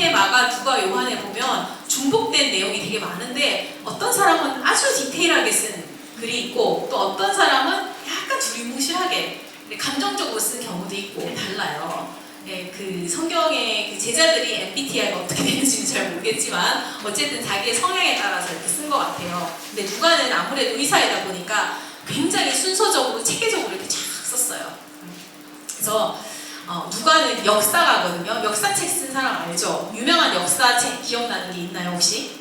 마태, 마가, 누가, 요한에 보면 중복된 내용이 되게 많은데 어떤 사람은 아주 디테일하게 쓴 글이 있고 또 어떤 사람은 약간 두리뭉실하게 감정적으로 쓴 경우도 있고 달라요. 네, 그 성경의 그 제자들이 MBTI가 어떻게 되는지는 잘 모르겠지만 어쨌든 자기의 성향에 따라서 이렇게 쓴 것 같아요. 근데 누가는 아무래도 의사이다 보니까 굉장히 순서적으로 체계적으로 이렇게 쫙 썼어요. 그래서 누가는 역사가거든요. 역사책 쓴 사람 알죠? 유명한 역사책 기억나는 게 있나요 혹시?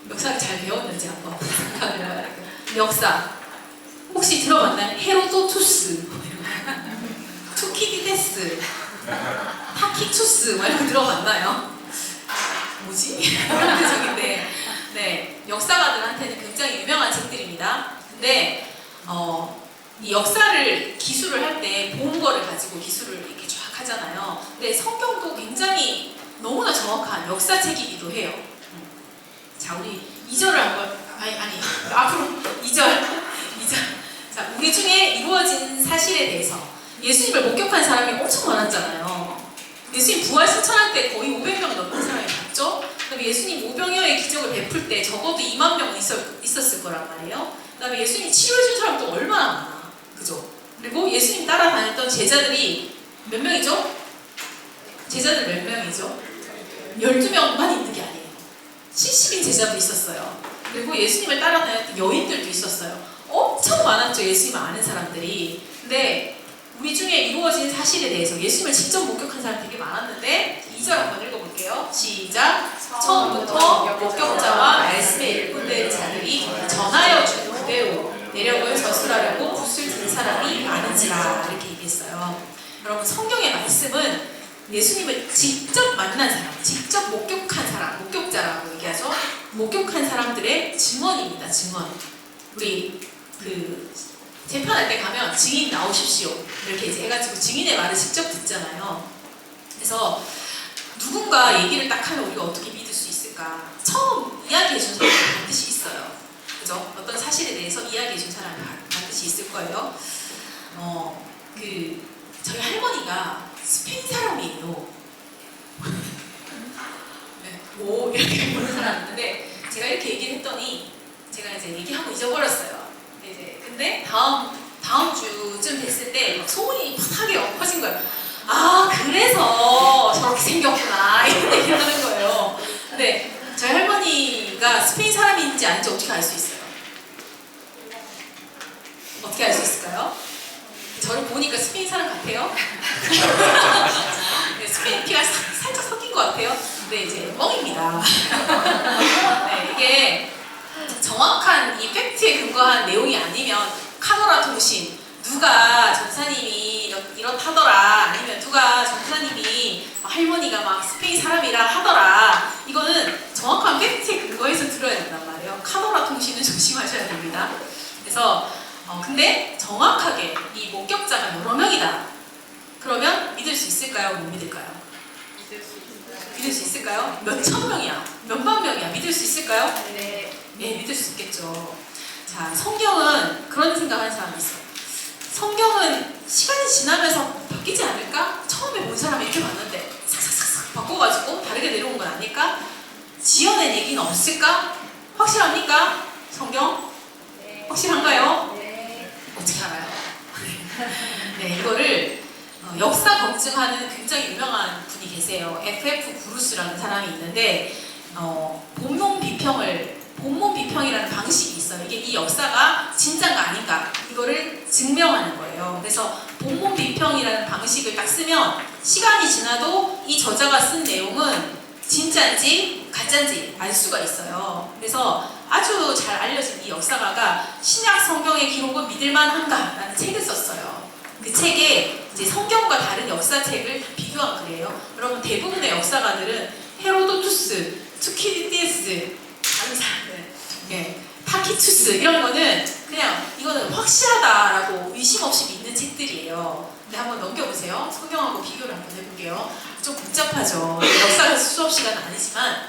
역사를 잘 배웠는지 한번 생각을 해봐요. 역사 혹시 들어봤나요? 헤로도투스, 투키디데스, 타키투스 이런 거 들어봤나요? 뭐지? 적인데 네, 역사가들한테는 굉장히 유명한 책들입니다. 근데 이 역사를 기술을 할 때 본 거를 가지고 기술을 이렇게 쫙 하잖아요. 근데 성경도 굉장히 너무나 정확한 역사책이기도 해요. 자, 우리 2절을 한번 아니 앞으로 2절 자, 우리 중에 이루어진 사실에 대해서 예수님을 목격한 사람이 엄청 많았잖아요. 예수님 부활 실천할 때 거의 500명 넘는 사람이 봤죠. 그다음에 예수님 오병이어의 기적을 베풀 때 적어도 2만 명은 있었을 거란 말이에요. 그다음에 예수님 치료해준 사람도 얼마나 많아, 그죠? 그리고 예수님 따라다녔던 제자들이 몇 명이죠? 제자들 몇 명이죠? 12명만 있는 게 아니에요. 70인 제자도 있었어요. 그리고 예수님을 따라다녔던 여인들도 있었어요. 엄청 많았죠, 예수님 아는 사람들이. 근데 우리 중에 이루어진 사실에 대해서 예수님을 직접 목격한 사람 되게 많았는데 2절 한번 읽어볼게요. 시작! 처음부터 목격자와 말씀에 일꾼된 자들이 전하여 준 그대로 내력을 저술하려고 붓을 든 사람이 많은지라 이렇게 얘기했어요. 여러분, 성경의 말씀은 예수님을 직접 만난 사람, 직접 목격한 사람, 목격자라고 얘기하죠. 목격한 사람들의 증언입니다. 증언. 우리 재판할 때 가면 증인 나오십시오 이렇게 이제 해가지고 증인의 말을 직접 듣잖아요. 그래서 누군가 얘기를 딱 하면 우리가 어떻게 믿을 수 있을까? 처음 이야기해 준 사람이 반드시 있어요. 그죠? 어떤 사실에 대해서 이야기해 준 사람이 반드시 있을 거예요. 저희 할머니가 스페인 사람이에요. 네, 오 이렇게 보는 사람이 있는데 제가 이렇게 얘기를 했더니 제가 이제 얘기하고 잊어버렸어요. 근데 다음 주쯤 됐을 때 막 소문이 팍하게 퍼진 거예요. 아, 그래서 저렇게 생겼구나 이런 얘기를 하는 거예요. 근데 저희 할머니가 스페인 사람인지 아닌지 어떻게 알 수 있어요? 어떻게 알 수 있을까요? 저를 보니까 스페인 사람 같아요? 네, 스페인 피가 살짝 섞인 것 같아요. 근데 이제 뻥입니다. 네, 이게 정확한 이 팩트에 근거한 내용이 아니면 카더라 통신, 누가 전사님이 이렇다더라, 아니면 누가 전사님이 할머니가 막 스페인 사람이라 하더라, 이거는 정확한 팩트에 근거해서 들어야 된단 말이에요. 카더라 통신은 조심하셔야 됩니다. 그래서 근데 정확하게 이 목격자가 여러 명이다. 그러면 믿을 수 있을까요? 못 믿을까요? 믿을 수 있을까요? 몇천 명이야, 몇만 명이야. 믿을 수 있을까요? 네, 믿을 수 있겠죠. 자, 성경은 그런 생각하는 사람이 있어요. 성경은 시간이 지나면서 바뀌지 않을까? 처음에 본 사람이 이렇게 많은데 싹싹싹 바꿔가지고 다르게 내려온 건 아닐까? 지어낸 얘기는 없을까? 확실합니까? 성경? 네. 확실한가요? 네. 어떻게 알아요? 네, 이거를 역사 검증하는 굉장히 유명한 분이 계세요. FF 브루스라는 사람이 있는데 본문 비평이라는 방식이 있어요. 이게 이 역사가 진짜인가 아닌가 이거를 증명하는 거예요. 그래서 본문 비평이라는 방식을 딱 쓰면 시간이 지나도 이 저자가 쓴 내용은 진짜인지 가짜인지 알 수가 있어요. 그래서 아주 잘 알려진 이 역사가가 신약 성경의 기록은 믿을만한가라는 책을 썼어요. 그 책에 이제 성경과 다른 역사책을 비교한 글이에요. 여러분, 대부분의 역사가들은 헤로도투스, 투키디데스, 다른 사람들, 타키투스 이런 거는 그냥 이거는 확실하다라고 의심 없이 믿는 책들이에요. 근데 한번 넘겨보세요. 성경하고 비교를 한번 해볼게요. 좀 복잡하죠. 역사 수업 시간은 아니지만,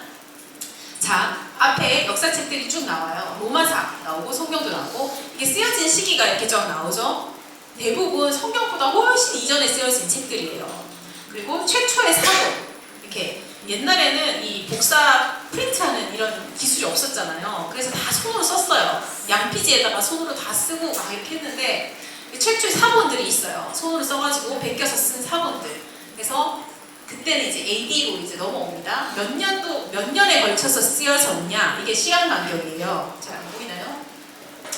자, 앞에 역사책들이 쭉 나와요. 로마사 나오고 성경도 나오고, 이게 쓰여진 시기가 이렇게 쭉 나오죠. 대부분 성경보다 훨씬 이전에 쓰여진 책들이에요. 그리고 최초의 사도, 이렇게 옛날에는 이 복사 프린트하는 이런 기술이 없었잖아요. 그래서 다 손으로 썼어요. 양피지에다가 손으로 다 쓰고 막 이렇게 했는데 최초의 사본들이 있어요. 손으로 써가지고 베껴서 쓴 사본들. 그래서 그때는 이제 AD로 이제 넘어옵니다. 몇 년에 걸쳐서 쓰여졌냐? 이게 시간 간격이에요. 잘 보이나요?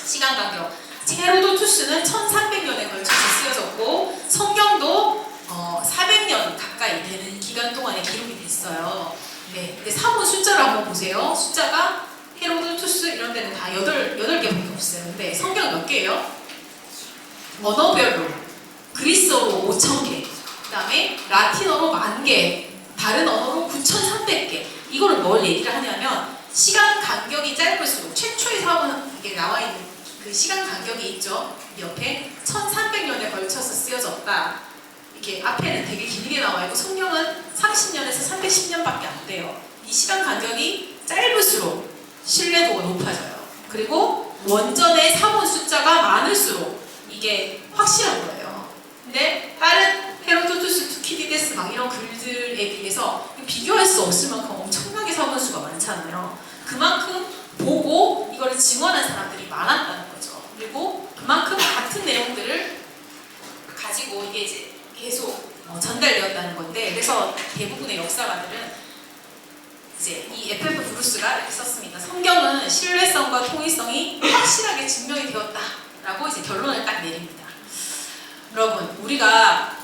시간 간격. 헤로도투스는 1300년에 걸쳐서 쓰여졌고 성경도 400년 가까이 되는 기간 동안에 기록이 됐어요. 네, 근데 사본 숫자를 한번 보세요. 숫자가 헤로도투스 이런 데는 다 8개밖에 없어요. 근데 성경 몇 개예요? 언어별로 그리스어로 5000개, 그 다음에 라틴어로 10,000개, 다른 언어로 9,300개. 이거를 뭘 얘기를 하냐면 시간 간격이 짧을수록 최초의 사본 이게 나와 있는 그 시간 간격이 있죠. 옆에 1300년에 걸쳐서 쓰여졌다. 이게 앞에는 되게 길게 나와 있고 성경은 30년에서 310년밖에 안 돼요. 이 시간 간격이 짧을수록 신뢰도가 높아져요. 그리고 원전의 사본 숫자가 많을수록 이게 확실한 거예요. 근데 다른 헤로도투스, 투키디데스 막 이런 글들에 비해서 비교할 수 없을 만큼 엄청나게 사본 수가 많잖아요. 그만큼 보고 이거를 증언한 사람들이 많았다는 거죠. 그리고 그만큼 같은 내용들을 가지고 이게 이제 계속 전달되었다는 건데, 그래서 대부분의 역사가들은 이제 이 FF 브루스가 이렇게 썼습니다. 성경은 신뢰성과 통일성이 확실하게 증명이 되었다라고 이제 결론을 딱 내립니다. 여러분, 우리가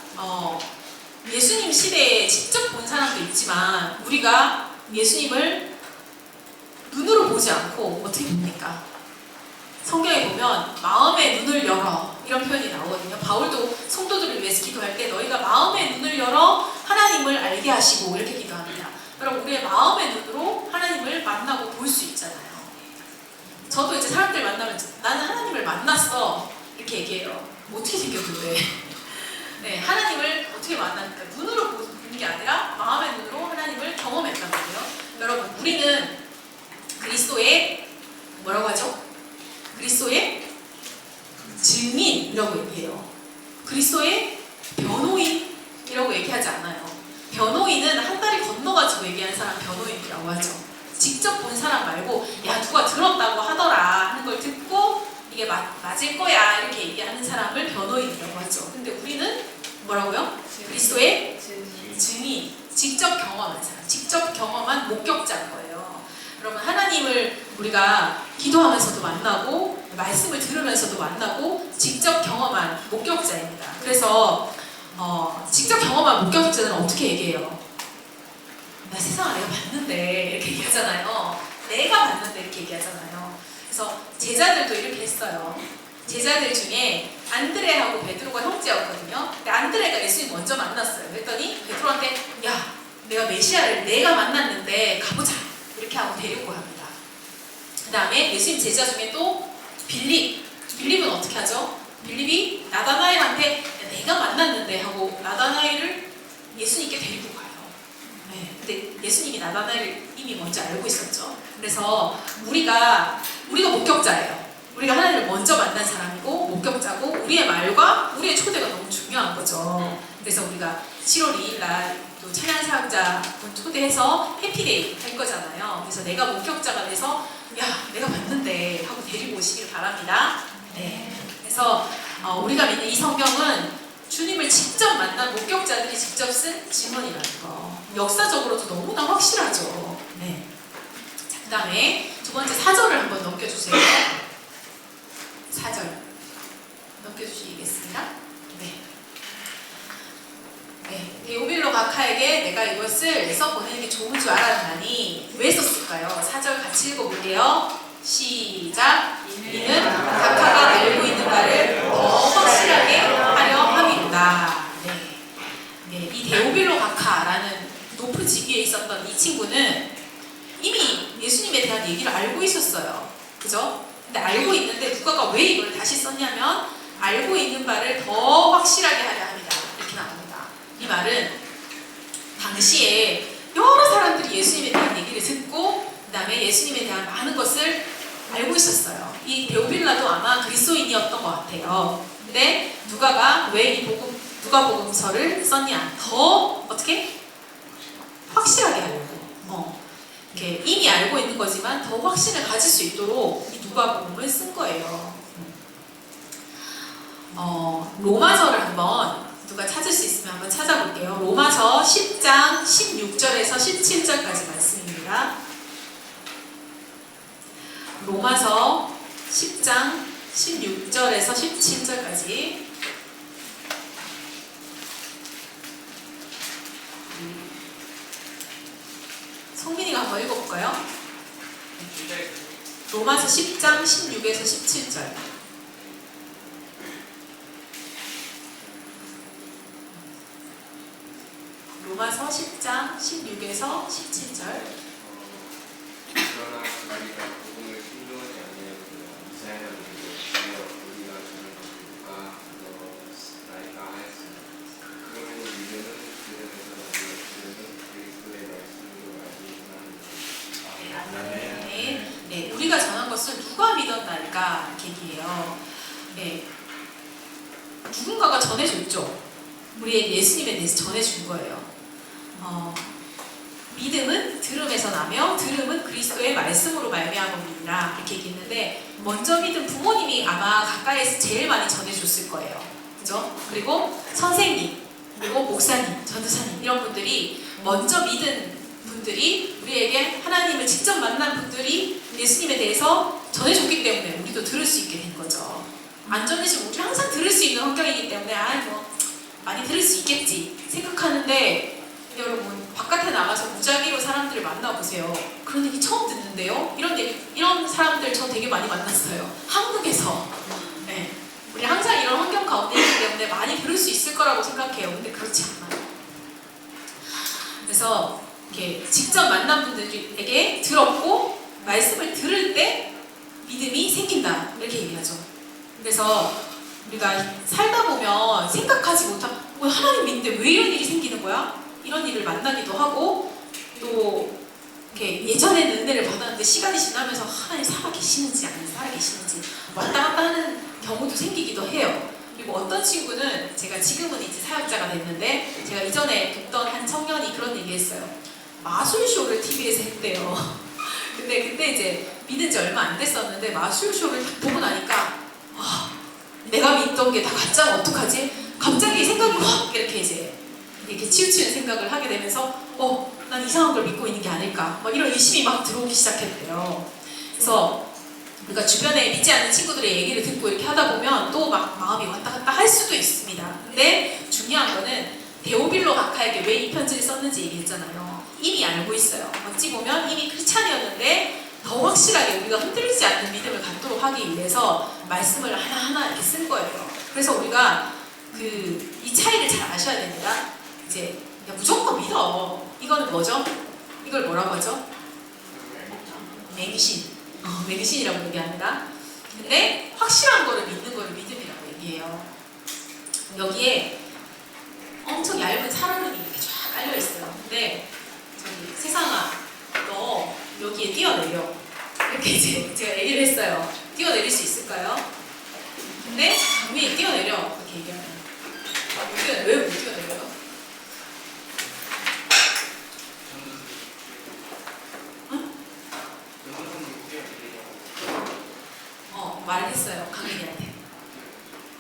예수님 시대에 직접 본 사람도 있지만 우리가 예수님을 눈으로 보지 않고 어떻게 봅니까? 성경에 보면 마음의 눈을 열어 이런 표현이 나오거든요. 바울도 성도들을 위해서 기도할 때 너희가 마음의 눈을 열어 하나님을 알게 하시고 이렇게 기도합니다. 여러분, 우리의 마음의 눈으로 하나님을 만나고 볼 수 있잖아요. 저도 이제 사람들 만나면 나는 하나님을 만났어 이렇게 얘기해요. 어떻게 생겼는데? 네, 하나님을 어떻게 만나니까 눈으로 보는 게 아니라 마음의 눈으로 하나님을 경험했단 말이에요. 여러분, 우리는 그리스도의 뭐라고 하죠? 그리스도의 증인이라고 얘기해요. 그리스도의 변호인이라고 얘기하지 않아요. 변호인은 한 다리 건너가지고 얘기하는 사람 변호인이라고 하죠. 직접 본 사람 말고 야 누가 들었다고 하더라 하는 걸 듣고 이게 맞을 거야 이렇게 얘기하는 사람을 변호인이라고 하죠. 근데 우리는 뭐라고요? 그리스도의 증인, 직접 경험한 사람, 직접 경험한 목격자인 거예요. 여러분, 하나님을 우리가 기도하면서도 만나고 말씀을 들으면서도 만나고 직접 경험한 목격자입니다. 그래서 직접 경험한 목격자는 어떻게 얘기해요? 나 세상을 내가 봤는데 이렇게 얘기하잖아요. 내가 봤는데 이렇게 얘기하잖아요. 그래서 제자들도 이렇게 했어요. 제자들 중에 안드레하고 베드로가 형제였거든요. 근데 안드레가 예수님 먼저 만났어요. 그랬더니 베드로한테 야 내가 메시아를 내가 만났는데 가보자 이렇게 하고 데리고 갑니다. 그 다음에 예수님 제자 중에 또 빌립은 어떻게 하죠? 빌립이 나다나엘한테 내가 만났는데 하고 나다나엘을 예수님께 데리고 가요. 네, 근데 예수님이 나다나엘을 이미 먼저 알고 있었죠. 그래서 우리가 목격자예요. 우리가 하나님을 먼저 만난 사람이고 목격자고 우리의 말과 우리의 초대가 너무 중요한 거죠. 그래서 우리가 7월 2일 날 또 찬양사역자분 초대해서 해피데이 할 거잖아요. 그래서 내가 목격자가 돼서 야 내가 봤는데 하고 데리고 오시길 바랍니다. 네, 그래서 우리가 믿는 이 성경은 주님을 직접 만난 목격자들이 직접 쓴 증언이라는 거. 역사적으로도 너무나 확실하죠. 네. 자, 그 다음에 두 번째 4절을 한번 넘겨주세요. 4절 넘겨주시겠습니다. 네. 네. 데오빌로 각하에게 내가 이것을 써보내는 게 좋은 줄 알았나니 왜 썼을까요? 4절 같이 읽어볼게요. 시작. 이는 각하가 알고 있는 바를 더 확실하게 하려 함이로다. 네. 네. 이 데오빌로 각하라는 높은 직위에 있었던 이 친구는 이미 예수님에 대한 얘기를 알고 있었어요. 그죠? 근데 알고 있는데 누가가 왜 이걸 다시 썼냐면 알고 있는 바를 더 확실하게 하려 합니다. 이렇게 나옵니다. 이 말은 당시에 여러 사람들이 예수님에 대한 얘기를 듣고 그 다음에 예수님에 대한 많은 것을 알고 있었어요. 이 데오빌라도 아마 그리스도인이었던 것 같아요. 근데 누가가 왜 이 누가복음서를 썼냐? 더 어떻게? 확실하게 하려고. 이렇게 이미 알고 있는 거지만 더 확신을 가질 수 있도록 이 누가복음을 쓴 거예요. 로마서를 한번 누가 찾을 수 있으면 한번 찾아볼게요. 로마서 10장 16절에서 17절까지 말씀입니다. 로마서 10장 16절에서 17절까지. 성민이가 한번 읽어볼까요? 로마서 10장 16에서 17절. 로마서 10장 16에서 17절. 그러나 자기가 복음을 신중하지 아니하였으나 이사야가 누구도 주여 우리가 주는 것과 나이가 하였으나 그러면 이들은 그들에서 나오고 그들은 그리스도의 말씀으로 알고 있나니. 네, 우리가 전한 것을 누가 믿었나이까 이렇게 얘기해요. 네, 누군가가 전해줬죠. 우리에게 예수님에 대해서 전해준 거예요. 믿음은 들음에서 나며 들음은 그리스도의 말씀으로 말미암음이니라 이렇게 얘기했는데, 먼저 믿은 부모님이 아마 가까이에서 제일 많이 전해줬을 거예요. 그죠? 그리고 선생님, 그리고 목사님, 전도사님 이런 분들이 먼저 믿은 분들이 우리에게 하나님을 직접 만난 분들이 예수님에 대해서 전해줬기 때문에 우리도 들을 수 있게 된 거죠. 안 전해지면 우리 항상 들을 수 있는 환경이기 때문에 많이 들을 수 있겠지 생각하는데, 여러분 바깥에 나가서 무작위로 사람들을 만나보세요. 그런 얘기 처음 듣는데요? 이런 사람들 저 되게 많이 만났어요. 한국에서. 네. 우리 항상 이런 환경 가운데 있기 때문에 많이 들을 수 있을 거라고 생각해요. 근데 그렇지 않아요. 그래서 이렇게 직접 만난 분들에게 들었고 말씀을 들을 때 믿음이 생긴다 이렇게 얘기하죠. 그래서 우리가 살다 보면 생각하지 못한 하나님 믿는데 왜 이런 일이 생기는 거야? 이런 일을 만나기도 하고, 또 이렇게 예전에는 은혜를 받았는데 시간이 지나면서 하나님 살아계시는지 안 살아계시는지 왔다 갔다 하는 경우도 생기기도 해요. 그리고 어떤 친구는, 제가 지금은 이제 사역자가 됐는데 제가 이전에 돕던 한 청년이 그런 얘기 했어요. 마술쇼를 TV에서 했대요. 근데 그때 이제 믿은 지 얼마 안 됐었는데 마술쇼를 딱 보고 나니까 내가 믿던 게 다 가짜면 어떡하지? 갑자기 생각이 확 이렇게 치우치는 생각을 하게 되면서 난 이상한 걸 믿고 있는 게 아닐까 막 이런 의심이 막 들어오기 시작했대요. 그래서 우리가 주변에 믿지 않는 친구들의 얘기를 듣고 이렇게 하다 보면 또 막 마음이 왔다 갔다 할 수도 있습니다. 근데 중요한 거는 데오빌로 가카에게 왜 이 편지를 썼는지 얘기했잖아요. 이미 알고 있어요. 어찌 보면 이미 크리스찬이었는데 더 확실하게 우리가 흔들리지 않는 믿음을 갖도록 하기 위해서 말씀을 하나하나 이렇게 쓴 거예요. 그래서 우리가 이 차이를 잘 아셔야 됩니다. 이제 무조건 믿어. 이거는 뭐죠? 이걸 뭐라고 하죠? 맹신. 맹신이라고 얘기합니다. 근데 확실한 거를 믿는 거를 믿음이라고 얘기해요. 여기에 엄청 얇은 살얼음이 이렇게 쫙 깔려 있어요. 근데 저기 세상아, 너 여기에 뛰어내려. 이렇게 이제 제가 얘기를 했어요. 뛰어내릴 수 있을까요? 근데 위에 뛰어내려. 이렇게 얘기하면 왜 못 뛰어내려요? 말했어요. 강민이한테.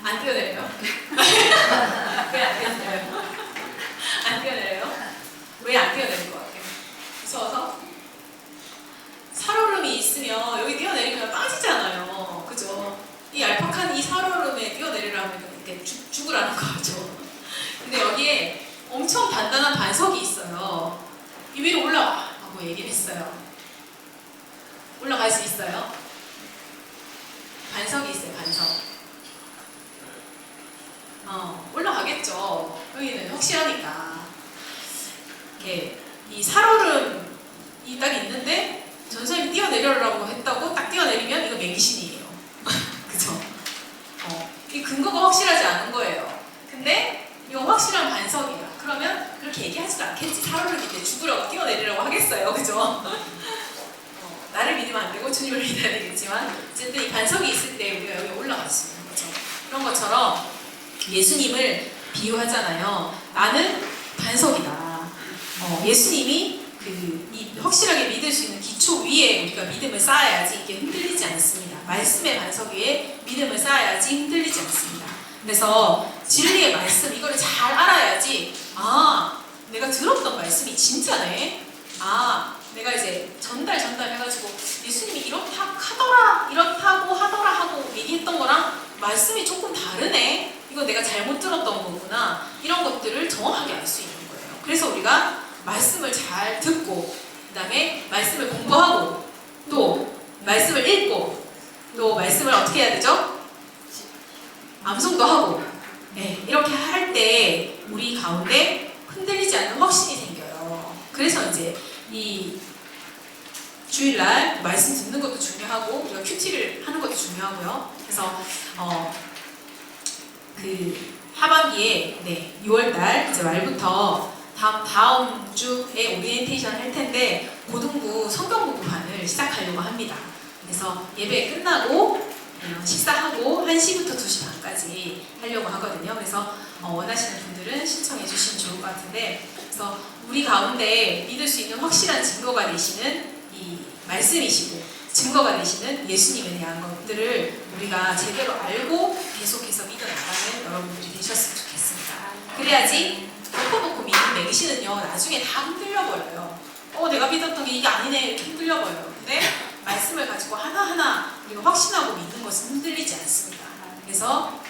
안 뛰어내려요? 왜 안 뛰어내려요? 안 뛰어내려요? 왜 안 뛰어내릴 것 같아요? 무서워서? 살얼음이 있으면 여기 뛰어내리면 빠지잖아요. 그죠? 이 얄팍한 이 살얼음에 뛰어내리려면 이렇게 죽으라는 거죠. 근데 여기에 엄청 단단한 반석이 있어요. 이 위로 올라와 하고 얘기를 했어요. 올라갈 수 있어요? 반석이 있어요, 반석. 올라가겠죠. 여기는 확실하니까. 이렇게 이 살얼음이 딱 있는데 전선생님이 뛰어내려라고 했다고 딱 뛰어내리면 이거 맹신이에요. 그죠? 이 근거가 확실하지 않은 거예요. 근데 이거 확실한 반석이야. 그러면 그렇게 얘기하지도 않겠지. 살얼음인데 죽으라고 뛰어내리라고 하겠어요. 그죠? 나를 믿으면 안 되고 주님을 믿어야 되겠지만 어쨌든 이 반석이 있을 때 우리가 여기 올라갈 수 있는 거죠. 그런 것처럼 예수님을 비유하잖아요. 나는 반석이다. 예수님이 이 확실하게 믿을 수 있는 기초 위에 우리가 믿음을 쌓아야지 이게 흔들리지 않습니다. 말씀의 반석 위에 믿음을 쌓아야지 흔들리지 않습니다. 그래서 진리의 말씀 이거를 잘 알아야지 내가 들었던 말씀이 진짜네. 내가 이제 전달해가지고 예수님이 이렇다고 하더라 하고 얘기했던 거랑 말씀이 조금 다르네. 이거 내가 잘못 들었던 거구나. 이런 것들을 정확하게 알 수 있는 거예요. 그래서 우리가 말씀을 잘 듣고 그 다음에 말씀을 공부하고 또 말씀을 읽고 또 말씀을 어떻게 해야 되죠? 암송도 하고 이렇게 할 때 우리 가운데 흔들리지 않는 확신이 생겨요. 그래서 이제 이 주일날 말씀 듣는 것도 중요하고 우리가 큐티를 하는 것도 중요하고요. 그래서 그 하반기에 6월달 이제 말부터 다음 주에 오리엔테이션 할 텐데 고등부 성경 공부반을 시작하려고 합니다. 그래서 예배 끝나고 식사하고 1시부터 2시 반까지 하려고 하거든요. 그래서 원하시는 분들은 신청해 주시면 좋을 것 같은데, 그래서 우리 가운데 믿을 수 있는 확실한 증거가 되시는 이 말씀이시고 증거가 되시는 예수님에 대한 것들을 우리가 제대로 알고 계속해서 믿어나가는 여러분들이 되셨으면 좋겠습니다. 그래야지 덮어놓고 믿음 매기시는요 나중에 다 흔들려버려요. 내가 믿었던 게 이게 아니네 이렇게 흔들려버려요. 근데 말씀을 가지고 하나하나 우리가 확신하고 믿는 것은 흔들리지 않습니다. 그래서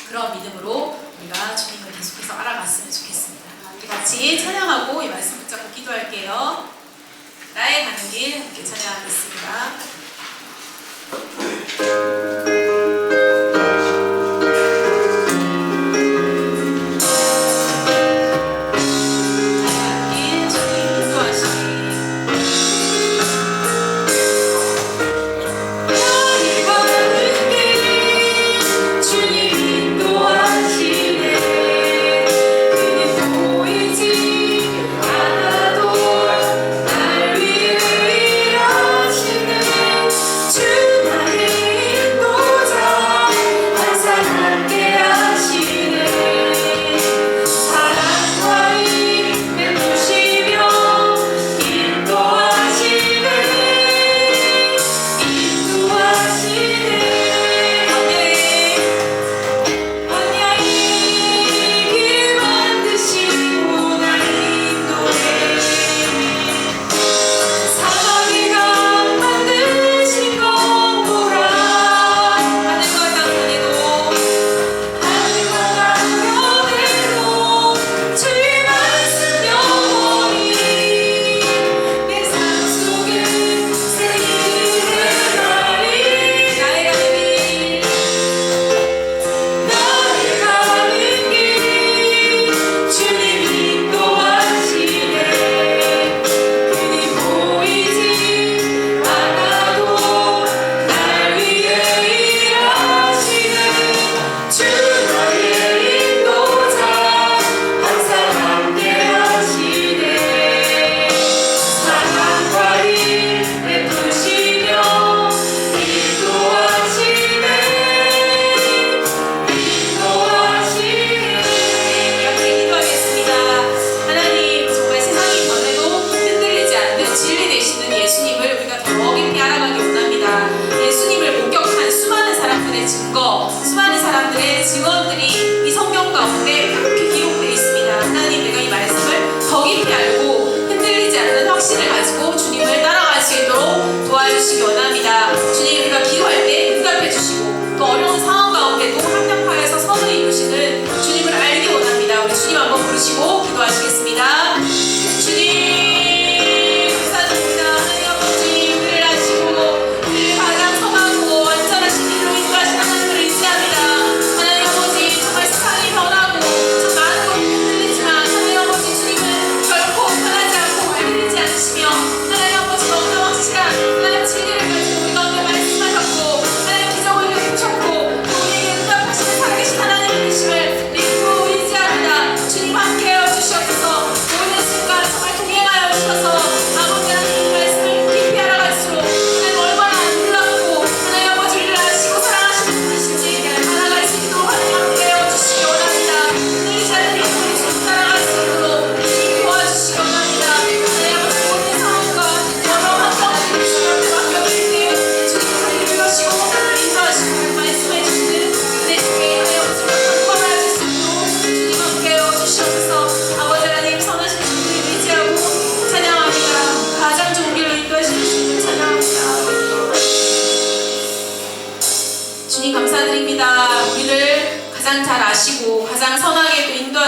그런 믿음으로 우리가 주님을 계속해서 알아갔으면 좋겠습니다. 우리 같이 찬양하고 이 말씀 붙잡고 기도할게요. 나의 가는 길 함께 찬양하겠습니다.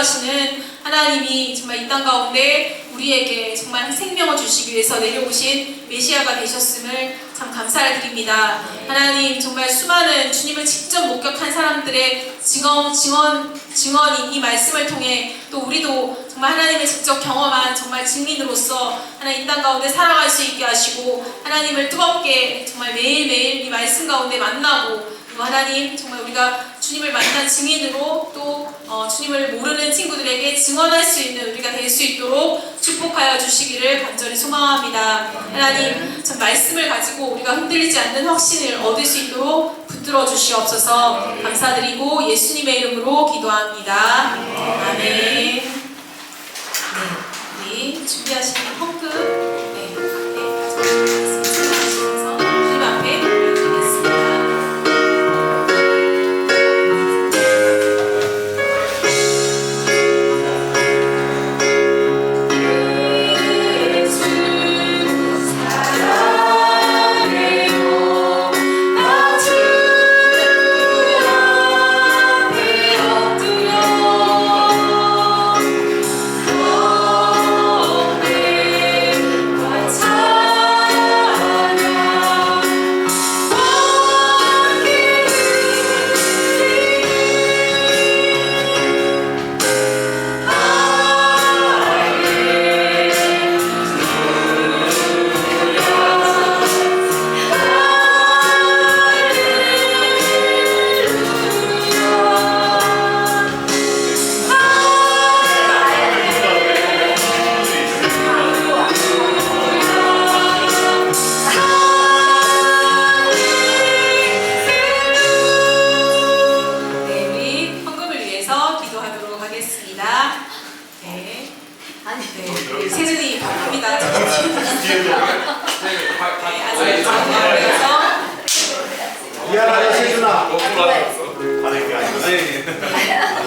인도하시는 하나님이 정말 이 땅 가운데 우리에게 정말 생명을 주시기 위해서 내려오신 메시아가 되셨음을 참 감사를 드립니다. 하나님 정말 수많은 주님을 직접 목격한 사람들의 증언이 이 말씀을 통해 또 우리도 정말 하나님을 직접 경험한 정말 증인으로서 하나님 이 땅 가운데 살아갈 수 있게 하시고 하나님을 뜨겁게 정말 매일매일 이 말씀 가운데 만나고 또 하나님 정말 우리가 주님을 만난 증인으로 또 주님을 모르는 친구들에게 증언할 수 있는 우리가 될 수 있도록 축복하여 주시기를 간절히 소망합니다. 하나님 참 말씀을 가지고 우리가 흔들리지 않는 확신을 얻을 수 있도록 붙들어 주시옵소서. 감사드리고 예수님의 이름으로 기도합니다. 아멘. 네, 우리 준비하시는 헌금 말씀하시면서 주님 앞에 드리겠습니다. 미안하다 세준아.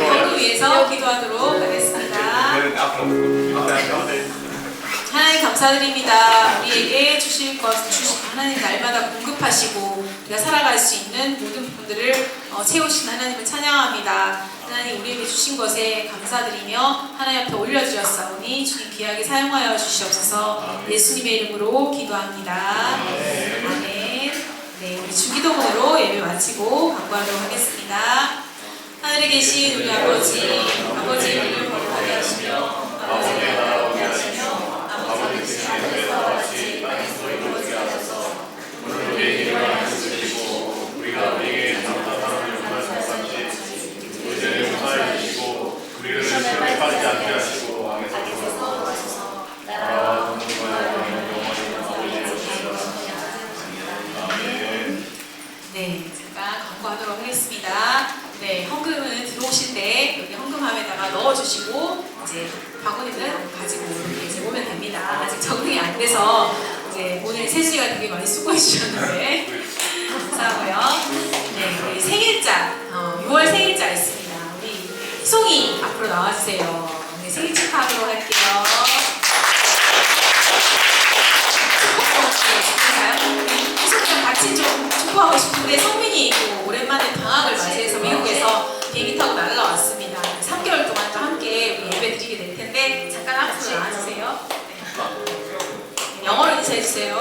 헌금 위해서 기도하도록 하겠습니다. 하나님 감사드립니다. 우리에게 주실 것 하나님 날마다 공급하시고 우리가 살아갈 수 있는 모든 부분들을 채우신 하나님을 찬양합니다. 하나님 우리에게 주신 것에 감사드리며 하나님 앞에 올려주었사오니 주님 귀하게 사용하여 주시옵소서. 예수님의 이름으로 기도합니다. 아멘. 네, 우리 주기도문으로 예배 마치고 광고하도록 하겠습니다. 하늘에 계신 우리 아버지 이름을 거룩하게 하시며 아버지의 나라를 오게 하시며 아버지의 뜻이 하늘에서 같이 땅에서 이루어지게 하소서. 오늘 우리의 일을 안쓰시고 우리가 우리에게 잘못한 사람을 용서하시지 우리를 용서해 주시고 우리를 시험에 빠지지 않게 하시고 악에서 구하소서. 나라와 권능과 영원히 아버지의 주시옵소서. 네, 잠깐 광고하도록 하겠습니다. 네, 헌금은 들어오실 때 여기 헌금함에다가 넣어주시고 이제 바구니는 가지고 이렇게 이제 오면 됩니다. 아직 적응이 안 돼서 이제 오늘 세주이가 되게 많이 수고해 주셨는데 감사하고요. 네, 우리 생일자 6월 생일자 있습니다. 우리 희송이 앞으로 나와주세요. 네, 생일 축하하도록 할게요. 희송이랑 같이 좀 축구하고 싶은데 성민이 또 오랜만에 방학을 맞이해서 미국에서 비행기 타고 날라왔습니다. 3개월 동안 또 함께 우리 예배 드리게 될 텐데 잠깐 앞으로 나와주세요. 네. 영어로 인사해주세요.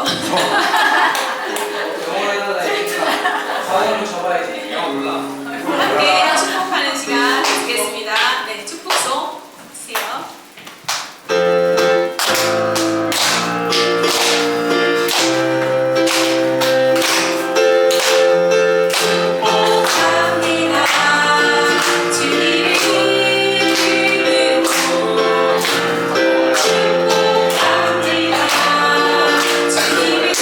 영어로 얘기해봐. 자원으로 접어야지. 영어 몰라. 함께 축복하는 시간 갖겠습니다. 네, 축복송 주세요. 주님을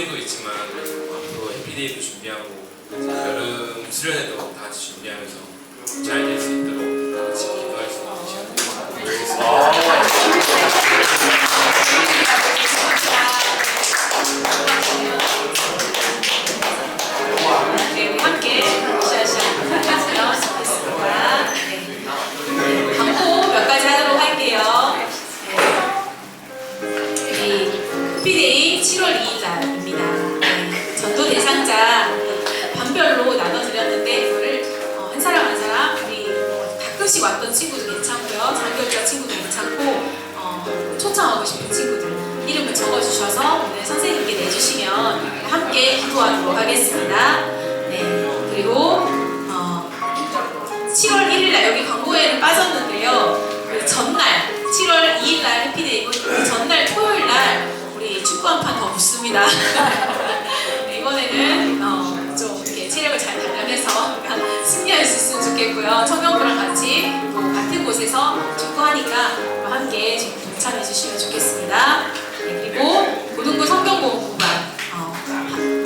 수련도 있지만 또 해피데이도 준비하고 여름 수련회도 다 같이 준비하면서 잘 될 수 있도록 다 같이 기도할 수 있는 시간 되겠습니다. 네, 우리 함께 샤샤 하시면 좋겠습니다. 네. 광고 몇 가지 하도록 할게요. 네. 해피데이 7월 2일 날입니다. 네. 전도 대상자 반별로 나눠드렸는데 이거를 한 사람 한 사람 우리 가끔씩 왔던 친구도 괜찮고요. 장교자 친구도 괜찮고 초청하고 싶은 친구들 이름을 적어주셔서 오늘 선생님께 내주시면 함께 기도하도록 하겠습니다. 네, 그리고 7월 1일날 여기 광고에는 빠졌는데요. 그 전날 7월 2일날 해피데이고 그 전날 토요일날 우리 축구 한 판 더 붙습니다. 네, 이번에는 좀 이렇게 체력을 잘 단련해서 승리할 수 있으면 좋겠고요. 청년부랑 같이 또 같은 곳에서 축구하니까 함께 좀 동참해 주시면 좋겠습니다. 네, 그리고 고등부 성경공부반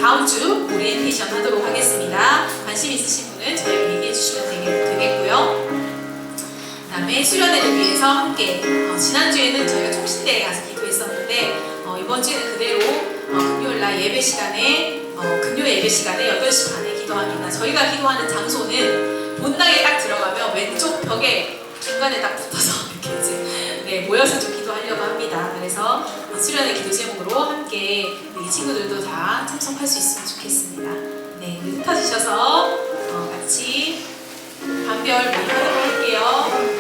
다음 주 오리엔테이션 하도록 하겠습니다. 관심 있으신 분은 저에게 얘기해 주시면 되겠고요. 그 다음에 수련회를 위해서 함께 지난주에는 저희가 총신대에 가서 기도했었는데 이번 주에는 그대로 금요일날 예배 시간에 금요 예배 시간에 8시 반에 기도합니다. 저희가 기도하는 장소는 본당에 딱 들어가면 왼쪽 벽에 중간에 딱 붙어서 이렇게 이제 모여서 좀 기도하려고 합니다. 그래서 수련회 기도 제목으로 함께 우리 친구들도 다 참석할 수 있으면 좋겠습니다. 네, 흩어지셔서 같이 반별 모임하도록 할게요.